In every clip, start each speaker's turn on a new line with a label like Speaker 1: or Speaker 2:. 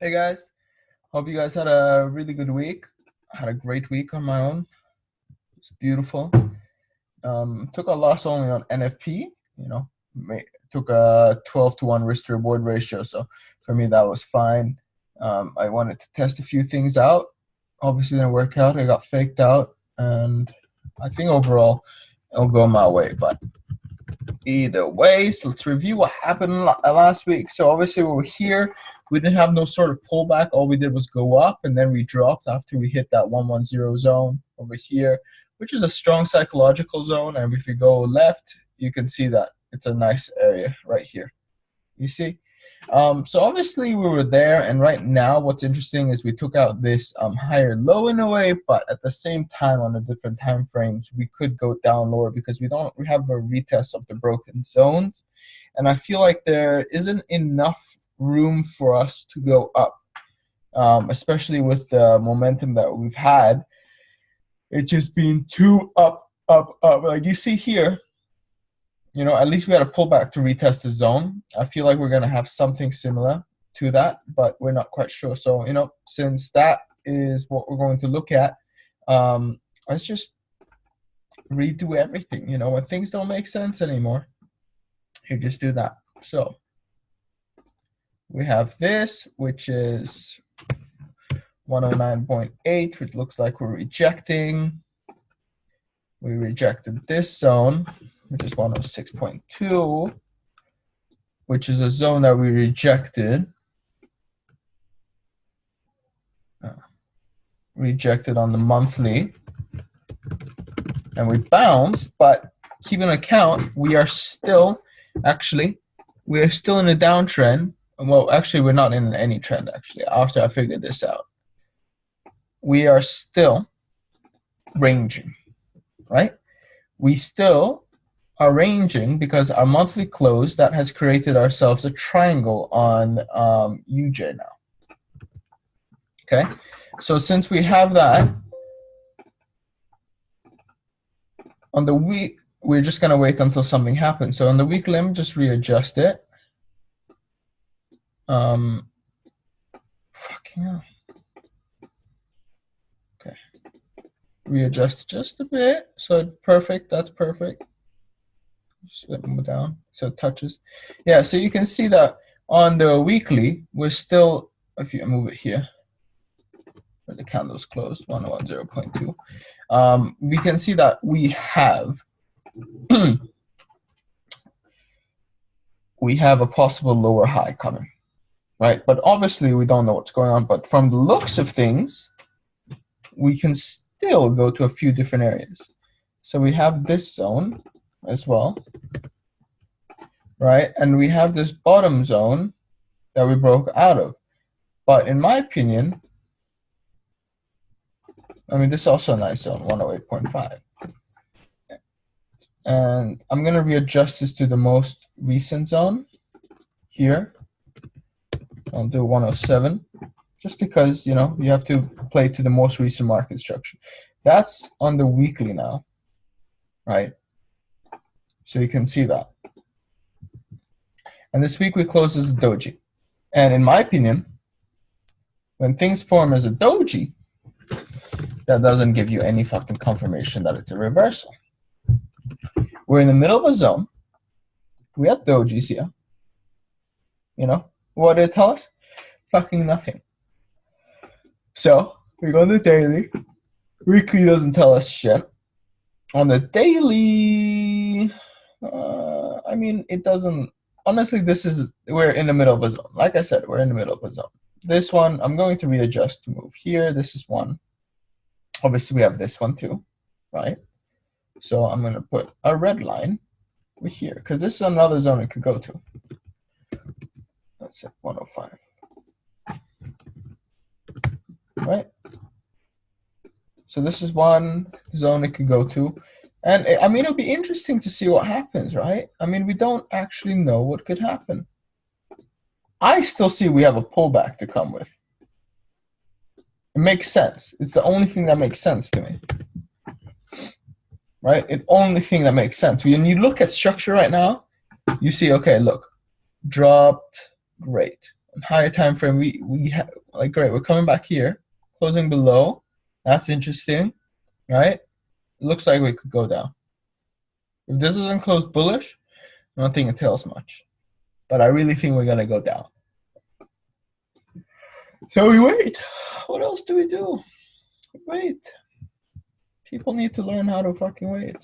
Speaker 1: Hey guys, hope you guys had a really good week. I had a great week on my own. It's beautiful. Took a loss only on NFP. Took a 12-to-1 risk to reward ratio. So for me, that was fine. I wanted to test a few things out. Obviously, didn't work out. I got faked out, and I think overall it'll go my way. But either way, so let's review what happened last week. So obviously, we were here. We didn't have no sort of pullback. All we did was go up, and then we dropped after we hit that 110 zone over here, which is a strong psychological zone. And if you go left, you can see that it's a nice area right here. You see? So obviously we were there, and right now what's interesting is we took out this higher low in a way, but at the same time on the different time frames we could go down lower because we have a retest of the broken zones, and I feel like there isn't enough room for us to go up, especially with the momentum that we've had. It's just been too up. Like you see here, at least we had a pullback to retest the zone. I feel like we're going to have something similar to that, but we're not quite sure. So, since that is what we're going to look at, let's just redo everything. When things don't make sense anymore, you just do that. So we have this, which is 109.8, which looks like we're rejecting. We rejected this zone, which is 106.2, which is a zone that we rejected. Rejected on the monthly. And we bounced, but keep in account, we are still in a downtrend. Well, actually, we're not in any trend, actually, after I figured this out. We are still ranging, right? We still are ranging because our monthly close, that has created ourselves a triangle on UJ now. Okay, so since we have that, on the week, we're just going to wait until something happens. So on the weekly, let me just readjust it. Fucking hell. Okay, readjust just a bit. So perfect, that's perfect. Just let me move down so it touches. Yeah, so you can see that on the weekly, we're still, if you move it here, where the candle's closed, 110.2. We can see that we have we have a possible lower high coming, right? But obviously we don't know what's going on. But from the looks of things, we can still go to a few different areas. So we have this zone as well, right? And we have this bottom zone that we broke out of. But in my opinion, this is also a nice zone, 108.5. And I'm going to readjust this to the most recent zone here. I'll do 107, just because, you have to play to the most recent market structure. That's on the weekly now, right? So you can see that. And this week we close as a doji. And in my opinion, when things form as a doji, that doesn't give you any fucking confirmation that it's a reversal. We're in the middle of a zone. We have dojis here. What did it tell us? Fucking nothing. So we go on the daily. Weekly doesn't tell us shit. On the daily, it doesn't. Honestly, we're in the middle of a zone. Like I said, we're in the middle of a zone. This one, I'm going to readjust to move here. This is one. Obviously, we have this one too, right? So I'm going to put a red line over here because this is another zone it could go to. That's it, 105. Right? So this is one zone it could go to. And it'll be interesting to see what happens, right? We don't actually know what could happen. I still see we have a pullback to come with. It makes sense. It's the only thing that makes sense to me. Right? The only thing that makes sense. When you look at structure right now, you see, okay, look, dropped, great. higher time frame, we have like great. We're coming back here, closing below. That's interesting, right? It looks like we could go down. If this doesn't close bullish, I don't think it tells much. But I really think we're gonna go down. So we wait. What else do we do? Wait. People need to learn how to fucking wait.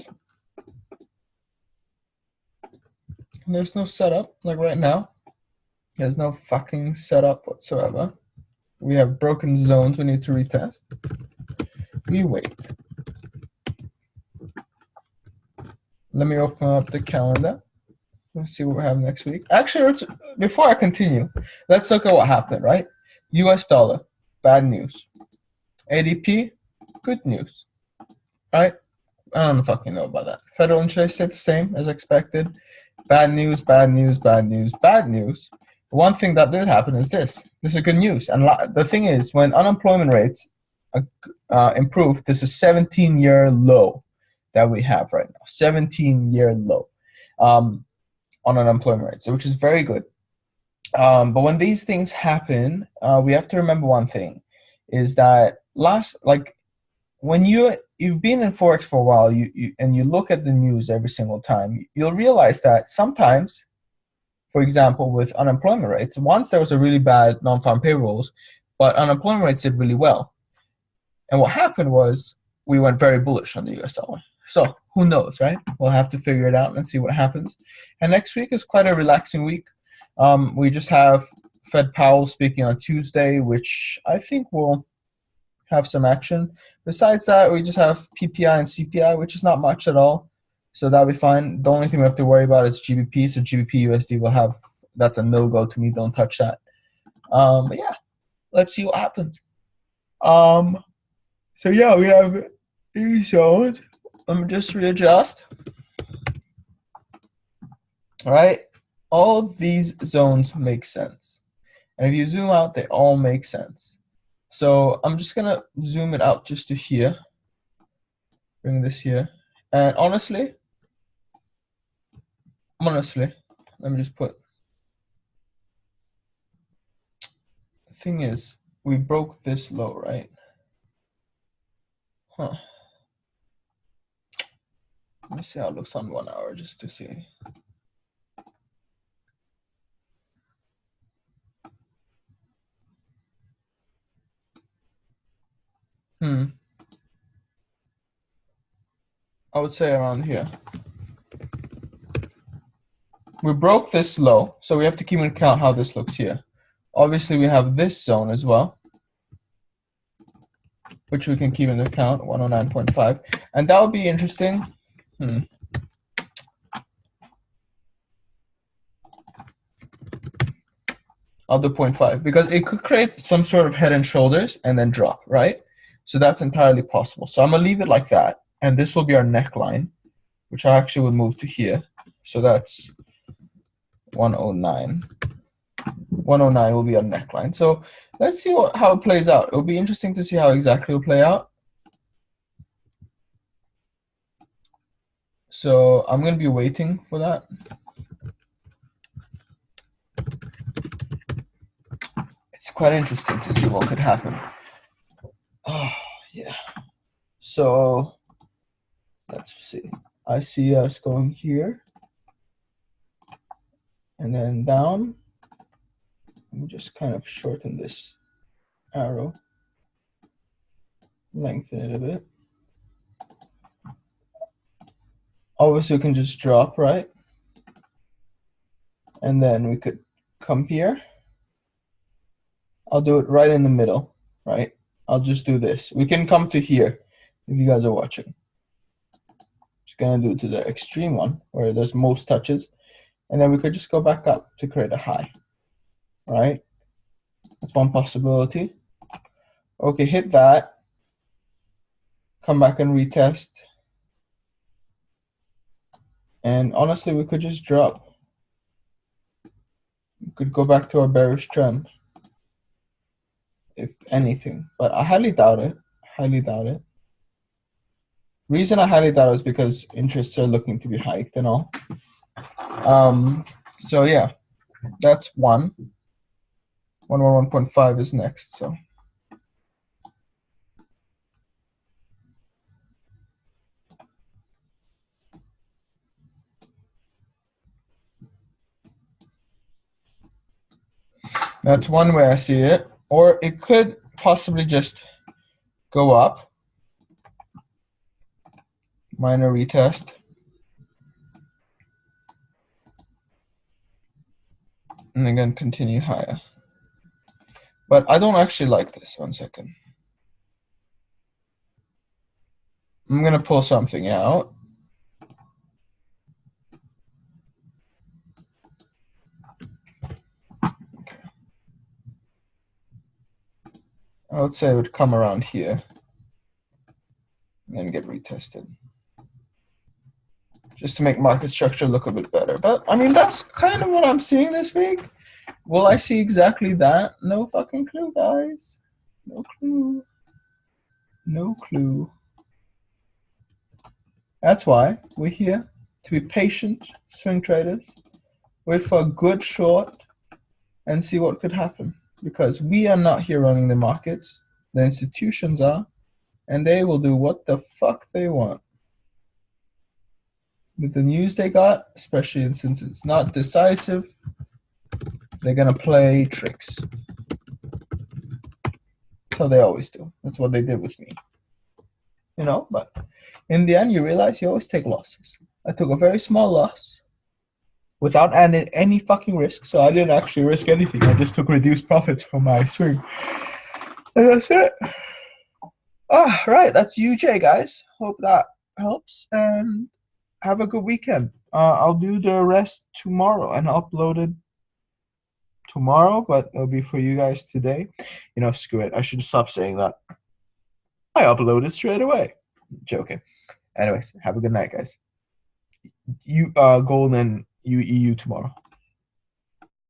Speaker 1: And there's no setup, like right now. There's no fucking setup whatsoever. We have broken zones we need to retest. We wait. Let me open up the calendar. Let's see what we have next week. Actually, before I continue, let's look at what happened, right? US dollar, bad news. ADP, good news, right? I don't fucking know about that. Federal interest stayed the same as expected. Bad news, bad news, bad news, bad news. One thing that did happen is this. This is good news. And the thing is, when unemployment rates improve, this is 17-year low that we have right now. 17-year low on unemployment rates, which is very good. But when these things happen, we have to remember one thing, is that when you've been in Forex for a while, and you look at the news every single time, you'll realize that sometimes, for example, with unemployment rates, once there was a really bad non-farm payrolls, but unemployment rates did really well. And what happened was we went very bullish on the US dollar. So who knows, right? We'll have to figure it out and see what happens. And next week is quite a relaxing week. We just have Fed Powell speaking on Tuesday, which I think will have some action. Besides that, we just have PPI and CPI, which is not much at all. So that'll be fine. The only thing we have to worry about is GBP. So GBP USD will have, that's a no-go to me. Don't touch that. But yeah, let's see what happens. So yeah, we have these zones. Let me just readjust. All right, all these zones make sense. And if you zoom out, they all make sense. So I'm just gonna zoom it out just to here. Bring this here. And honestly, let me just put, the thing is, we broke this low, right? Huh. Let me see how it looks on 1 hour just to see. I would say around here. We broke this low, so we have to keep in account how this looks here. Obviously, we have this zone as well, which we can keep in account, 109.5. And that would be interesting. I'll do 0.5 because it could create some sort of head and shoulders and then drop, right? So that's entirely possible. So I'm gonna leave it like that, and this will be our neckline, which I actually would move to here. So that's 109. 109 will be our neckline. So let's see how it plays out. It'll be interesting to see how exactly it'll play out. So I'm gonna be waiting for that. It's quite interesting to see what could happen. Oh, yeah. So let's see. I see us going here and then down. Let me just kind of shorten this arrow, lengthen it a bit. Obviously, we can just drop, right? And then we could come here. I'll do it right in the middle, right? I'll just do this. We can come to here if you guys are watching. Just gonna do it to the extreme one where there's most touches. And then we could just go back up to create a high, right? That's one possibility. Okay, hit that. Come back and retest. And honestly, we could just drop. We could go back to our bearish trend, if anything. But I highly doubt it. Highly doubt it. Reason I highly doubt it is because interests are looking to be hiked and all. So yeah, that's one. 111.5 is next, so. That's one way I see it. Or it could possibly just go up. Minor retest. And again, continue higher. But I don't actually like this. 1 second. I'm going to pull something out. Okay. I would say it would come around here and then get retested. Just to make market structure look a bit better. But, I mean, that's kind of what I'm seeing this week. Will I see exactly that? No fucking clue, guys. No clue. No clue. That's why we're here, to be patient swing traders, wait for a good short, and see what could happen. Because we are not here running the markets. The institutions are, and they will do what the fuck they want. With the news they got, especially since it's not decisive, they're gonna play tricks. That's how they always do. That's what they did with me. You know, but in the end, you realize you always take losses. I took a very small loss without any fucking risk, so I didn't actually risk anything. I just took reduced profits from my swing. And that's it. Right, that's UJ, guys. Hope that helps, and have a good weekend. I'll do the rest tomorrow and upload it tomorrow, but it'll be for you guys today. You know, screw it. I should stop saying that. I upload it straight away. Joking. Anyways, have a good night, guys. Gold and EU tomorrow.